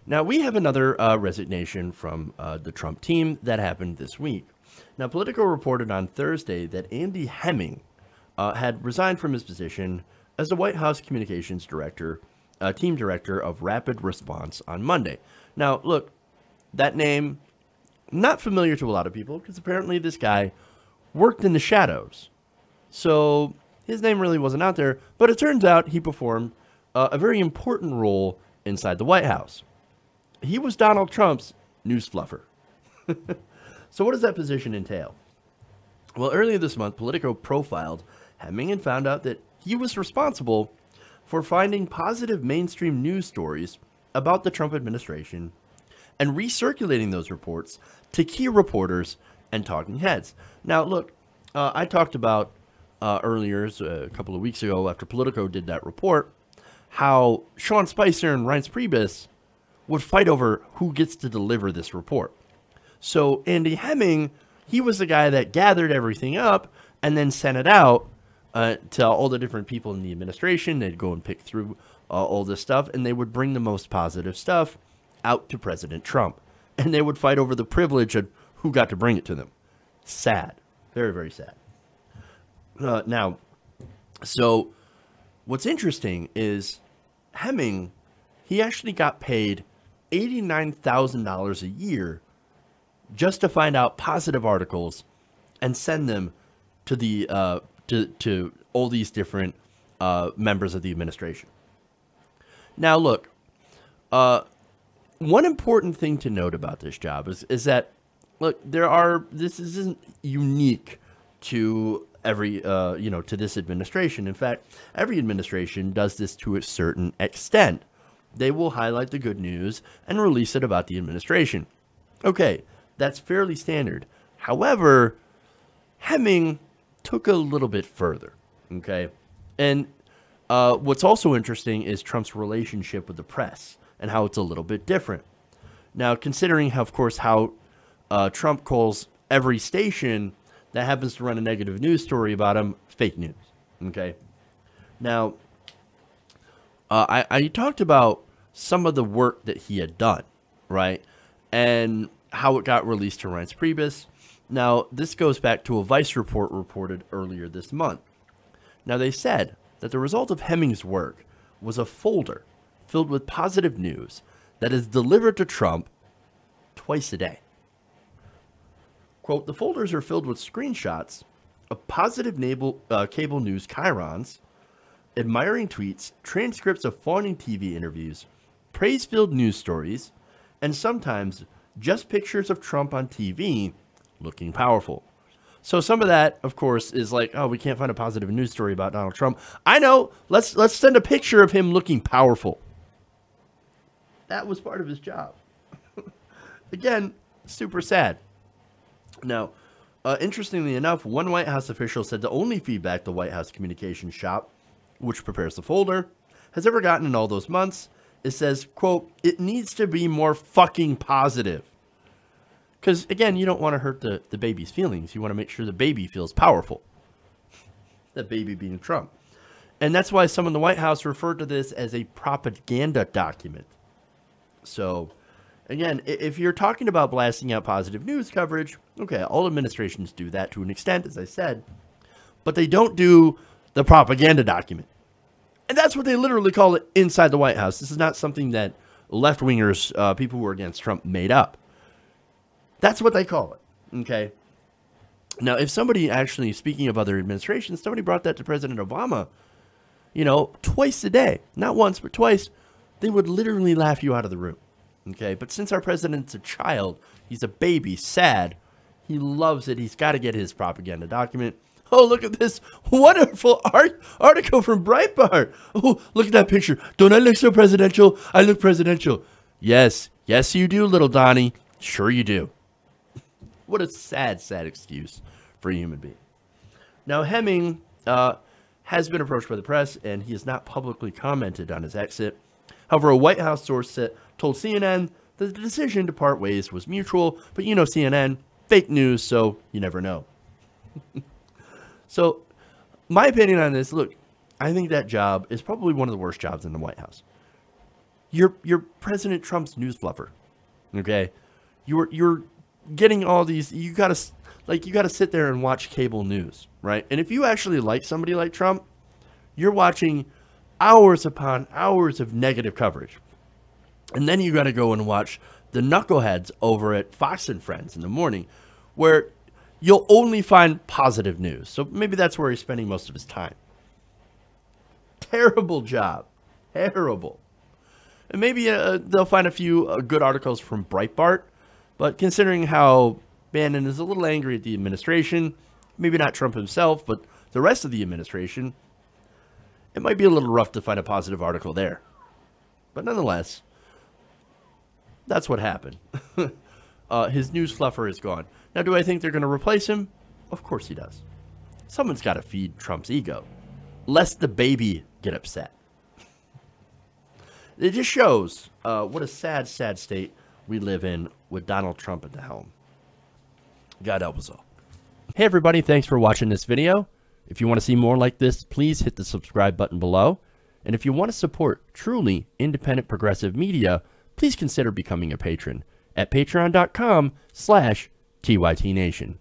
Now, we have another resignation from the Trump team that happened this week. Now, Politico reported on Thursday that Andy Hemming had resigned from his position as the White House Communications Director, Team Director of Rapid Response on Monday. Now, look, that name, not familiar to a lot of people because apparently this guy worked in the shadows. So his name really wasn't out there, but it turns out he performed a very important role inside the White House. He was Donald Trump's news fluffer. So what does that position entail? Well, earlier this month, Politico profiled Hemming and found out that he was responsible for finding positive mainstream news stories about the Trump administration and recirculating those reports to key reporters and talking heads. Now, look, I talked about earlier, a couple of weeks ago, after Politico did that report, how Sean Spicer and Reince Priebus would fight over who gets to deliver this report. So Andy Hemming, he was the guy that gathered everything up and then sent it out to all the different people in the administration. They'd go and pick through all this stuff, and they would bring the most positive stuff out to President Trump. And they would fight over the privilege of who got to bring it to them. Sad. Very, very sad. Now, so what's interesting is Hemming, he actually got paid $89,000 a year just to find out positive articles and send them to the to all these different members of the administration. Now, look, one important thing to note about this job is that, look, this isn't unique to every, to this administration. In fact, every administration does this to a certain extent. They will highlight the good news and release it about the administration. Okay, that's fairly standard. However, Hemming took a little bit further, okay? And what's also interesting is Trump's relationship with the press and how it's a little bit different. Now, considering, of course, how Trump calls every station that happens to run a negative news story about him fake news, okay? Now, I talked about some of the work that he had done, right? And how it got released to Reince Priebus. Now, this goes back to a Vice report reported earlier this month. Now, they said that the result of Hemming's work was a folder filled with positive news that is delivered to Trump twice a day. Quote, the folders are filled with screenshots of positive cable news chyrons, admiring tweets, transcripts of fawning TV interviews, praise-filled news stories, and sometimes just pictures of Trump on TV looking powerful. So some of that, of course, is like, oh, we can't find a positive news story about Donald Trump. I know. Let's send a picture of him looking powerful. That was part of his job. Again, super sad. Now, interestingly enough, one White House official said the only feedback the White House communications shop, which prepares the folder, has ever gotten in all those months, it says, quote, it needs to be more fucking positive. Because, again, you don't want to hurt the baby's feelings. You want to make sure the baby feels powerful. The baby being Trump. And that's why some in the White House referred to this as a propaganda document. So, again, if you're talking about blasting out positive news coverage, okay, all administrations do that to an extent, as I said. But they don't do the propaganda document. And that's what they literally call it inside the White House. This is not something that left-wingers, people who are against Trump, made up. That's what they call it, okay? Now, if somebody actually, speaking of other administrations, somebody brought that to President Obama, twice a day, not once, but twice, they would literally laugh you out of the room, okay? But since our president's a child, he's a baby, sad, he loves it, he's got to get his propaganda document. Oh, look at this wonderful article from Breitbart. Oh, look at that picture. Don't I look so presidential? I look presidential. Yes, you do, little Donnie. Sure you do. What a sad, sad excuse for a human being. Now, Hemming has been approached by the press, and he has not publicly commented on his exit. However, a White House source told CNN that the decision to part ways was mutual, but CNN, fake news, so you never know. So, my opinion on this, look, I think that job is probably one of the worst jobs in the White House. You're President Trump's news fluffer. Okay? You're getting all these, you gotta sit there and watch cable news, right? And if you actually like somebody like Trump, you're watching hours upon hours of negative coverage. And then you gotta go and watch the knuckleheads over at Fox and Friends in the morning, where you'll only find positive news. So maybe that's where he's spending most of his time. Terrible job. Terrible. And maybe they'll find a few good articles from Breitbart, but considering how Bannon is a little angry at the administration, maybe not Trump himself, but the rest of the administration, it might be a little rough to find a positive article there. But nonetheless, that's what happened. His news fluffer is gone. Now, do I think they're going to replace him? Of course he does. Someone's got to feed Trump's ego, lest the baby get upset. It just shows what a sad, sad state we live in with Donald Trump at the helm. God help us all. Hey, everybody. Thanks for watching this video. If you want to see more like this, please hit the subscribe button below. And if you want to support truly independent progressive media, please consider becoming a patron at patreon.com/TYTNation.